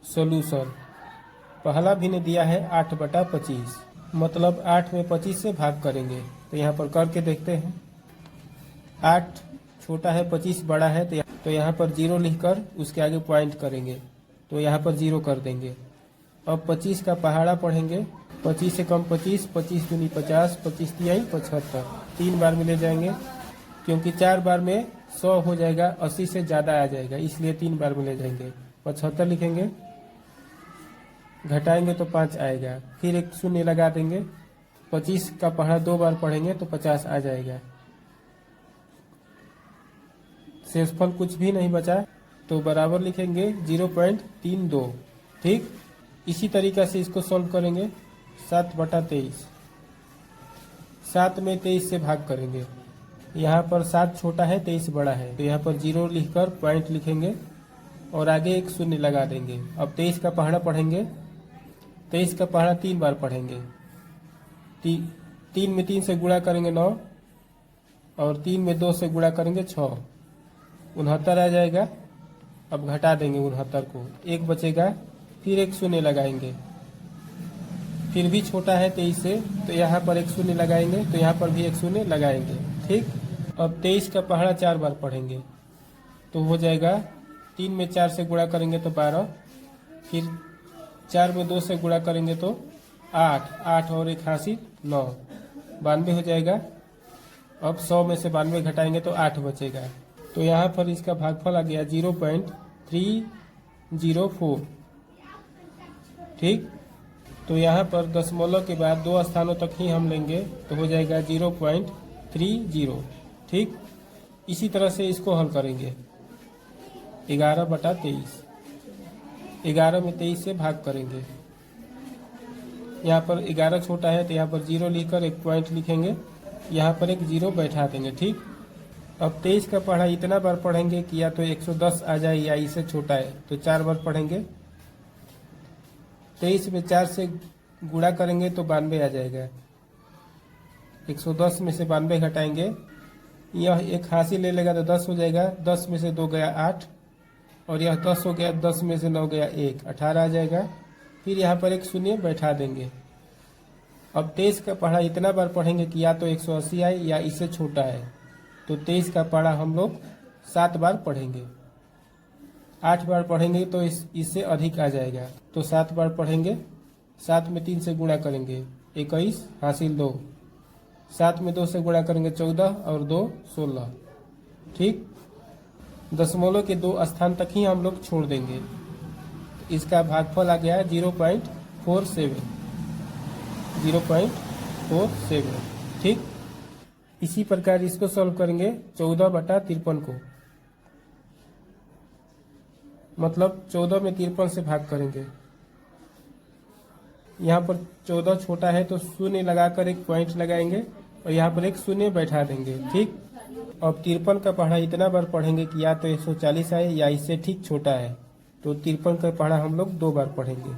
Solution. पहला भिन्न दिया है 8/25, मतलब 8 में 25 से भाग करेंगे। तो यहाँ पर करके देखते हैं। 8 छोटा है, 25 बड़ा है, तो यहाँ पर 0 लिखकर उसके आगे पॉइंट करेंगे, तो यहाँ पर 0 कर देंगे। अब 25 का पहाड़ा पढ़ेंगे। 25 से कम 25, 25 दूनी 50, 25 तिहाई 75, 3 बार में ले जाएंगे, क्योंकि 4 बार में 100 हो जाएगा, 80 से ज़्यादा आ जाएगा, इसलिए 3 बार में ले जाएंगे। 75 लिखेंगे, घटाएंगे तो 5 आएगा, फिर एक शून्य लगा देंगे। 25 का पहाड़ा 2 बार पढ़ेंगे तो 50 आ जाएगा। शेषफल कुछ भी नहीं बचा, तो बराबर लिखेंगे 0.32। ठीक, इसी तरीका से इसको सॉल्व करेंगे। 7/23, 7 में 23 से भाग करेंगे। यहाँ पर 7 छोटा है, 23 बड़ा है, तो यहाँ पर 0 लिखकर पॉइंट लिखेंगे और आगे एक शून्य लगा देंगे। अब 23 का पहाड़ा पढ़ेंगे। 23 का पहाड़ा 3 बार पढ़ेंगे। 3 में 3 से गुणा करेंगे 9, और 3 में 2 से गुणा करेंगे 6, 69 आ जाएगा। अब घटा देंगे 69 को, 1 बचेगा, फिर एक शून्य लगाएंगे। फिर भी छोटा है 23 से, तो यहाँ पर एक शून्य लगाएंगे, तो यहाँ पर भी एक शून्य लगाएंगे। ठीक, अब 23 का पहाड़ा 4 बार पढ़ेंगे, तो हो जाएगा 3 में 4 से गुणा करेंगे तो 12, फिर 4 में 2 से गुणा करेंगे तो 8, 8 और 1 हासिल 9, 92 हो जाएगा। अब 100 में से 92 घटाएंगे तो 8 बचेगा, तो यहाँ पर इसका भागफल आ गया 0.304। ठीक, तो यहाँ पर दशमलव के बाद 2 स्थानों तक ही हम लेंगे, तो हो जाएगा 0.30। ठीक, इसी तरह से इसको हल करेंगे। 11/23, 11 में 23 से भाग करेंगे। यहाँ पर 11 छोटा है, तो यहाँ पर 0 लिखकर एक पॉइंट लिखेंगे, यहाँ पर एक 0 बैठा देंगे। ठीक, अब 23 का पढ़ा इतना बार पढ़ेंगे कि या तो 110 आ जाए या इससे छोटा है, तो 4 बार पढ़ेंगे। 23 में 4 से गुणा करेंगे तो 92 आ जाएगा। 110 में से 92 घटाएंगे, यह एक हासिल ले लेगा तो 10 हो जाएगा। 10 में से 2 गया 8, और यह 10 हो गया। 10 में से 9 गया 1, 18 आ जाएगा। फिर यहाँ पर एक शून्य बैठा देंगे। अब 23 का पढ़ा इतना बार पढ़ेंगे कि या तो 180 आए या इससे छोटा है, तो 23 का पढ़ा हम लोग 7 बार पढ़ेंगे। 8 बार पढ़ेंगे तो इससे अधिक आ जाएगा, तो 7 बार पढ़ेंगे। 7 में 3 से गुणा करेंगे 21 हासिल 2, 7 में 2 से गुणा करेंगे 14 और 2 16। ठीक, दशमलव के 2 स्थान तक ही हम लोग छोड़ देंगे। इसका भागफल आ गया 0.47, 0.47। ठीक, इसी प्रकार इसको सॉल्व करेंगे 14/53 को, मतलब 14 में 53 से भाग करेंगे। यहाँ पर 14 छोटा है, तो शून्य लगाकर एक पॉइंट लगाएंगे और यहाँ पर एक शून्य बैठा देंगे। ठीक, अब 53 का पढ़ा इतना बार पढ़ेंगे कि या तो 140 आए या इससे ठीक छोटा है, तो 53 का पढ़ा हम लोग 2 बार पढ़ेंगे।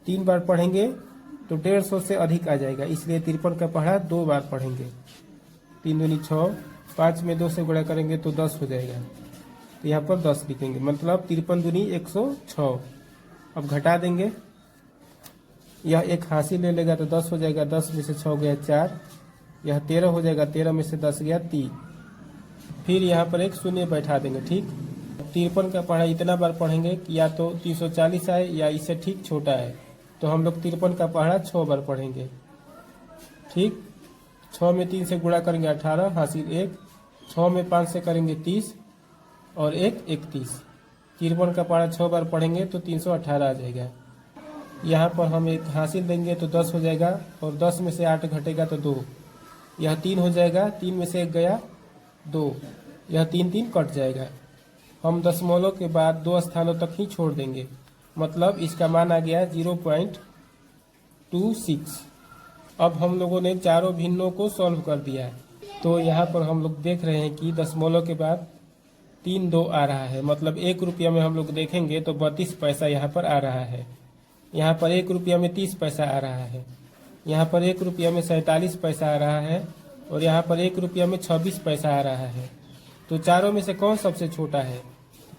3 बार पढ़ेंगे तो 150 से अधिक आ जाएगा, इसलिए 53 का पढ़ा 2 बार पढ़ेंगे। 3 दूनी 6, 5 में 2 से गुणा करेंगे तो 10 हो जाएगा, तो यहाँ पर 10 लिखेंगे, मतलब 53 दूनी 106। अब घटा देंगे, यह एक हासिल ले लेगा तो 10 हो जाएगा। 10 में से 6 गया 4, यह 13 हो जाएगा। 13 में से 10 गया 3, फिर यहाँ पर एक शून्य बैठा देंगे। ठीक, 53 का पढ़ा इतना बार पढ़ेंगे कि या तो 340 आए या इससे ठीक छोटा है, तो हम लोग 53 का पढ़ा 6 बार पढ़ेंगे। ठीक, 6 में 3 से गुणा करेंगे 18 हासिल 1, 6 में 5 से करेंगे 30 और 1 31। 53 का पढ़ा 6 बार पढ़ेंगे तो 318 आ जाएगा। यहाँ पर हम एक हासिल देंगे तो 10 हो जाएगा, और 10 में से 8 घटेगा तो 2, यह 3 हो जाएगा। 3 में से 1 गया 2, यह 3 कट जाएगा। हम दशमलव के बाद 2 स्थानों तक ही छोड़ देंगे, मतलब इसका मान आ गया 0.26। अब हम लोगों ने चारों भिन्नों को सॉल्व कर दिया है, तो यहाँ पर हम लोग देख रहे हैं कि दशमलव के बाद 3 2 आ रहा है, मतलब 1 रुपया में हम लोग देखेंगे तो 32 पैसा यहाँ पर आ रहा है। यहाँ पर 1 रुपया में 30 पैसा आ रहा है, यहाँ पर 1 रुपया में 47 पैसा आ रहा है, और यहाँ पर 1 रुपया में 26 पैसा आ रहा है। तो चारों में से कौन सबसे छोटा है?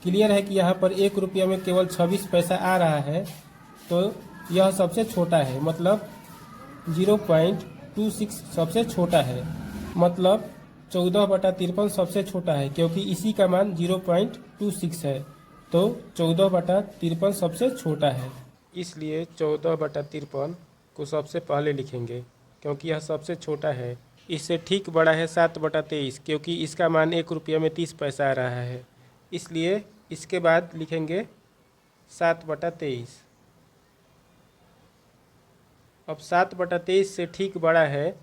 क्लियर है कि यहाँ पर 1 रुपया में केवल 26 पैसा आ रहा है, तो यह सबसे छोटा है, मतलब 0.26 सबसे छोटा है, मतलब 14/53 सबसे छोटा है, क्योंकि इसी का मान 0.26 है, तो 14/53 सबसे छोटा है। इसलिए 14/53 को सबसे पहले लिखेंगे, क्योंकि यह सबसे छोटा है। इससे ठीक बड़ा है 7/23, क्योंकि इसका मान 1 रुपया में 30 पैसा आ रहा है, इसलिए इसके बाद लिखेंगे 7/23। अब 7/23 से ठीक बड़ा है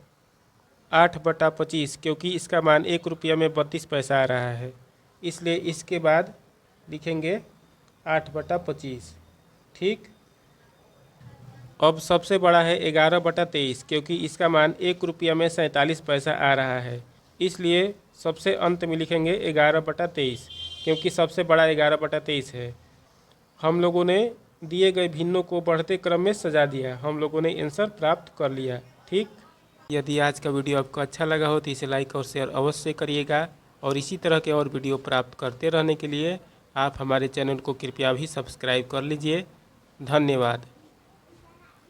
8/25, क्योंकि इसका मान 1 रुपया में 32 पैसा आ रहा है, इसलिए इसके बाद लिखेंगे 8/25। ठीक। अब सबसे बड़ा है 11/23, क्योंकि इसका मान 1 रुपया में 47 पैसा आ रहा है, इसलिए सबसे अंत में लिखेंगे 11/23, क्योंकि सबसे बड़ा 11/23 है। हम लोगों ने दिए गए भिन्नों को बढ़ते क्रम में सजा दिया, हम लोगों ने आंसर प्राप्त कर लिया। ठीक। यदि आज का वीडियो आपको अच्छा लगा हो तो इसे लाइक और शेयर अवश्य करिएगा, और इसी तरह के और वीडियो प्राप्त करते रहने के लिए आप हमारे चैनल को कृपया भी सब्सक्राइब कर लीजिए। धन्यवाद।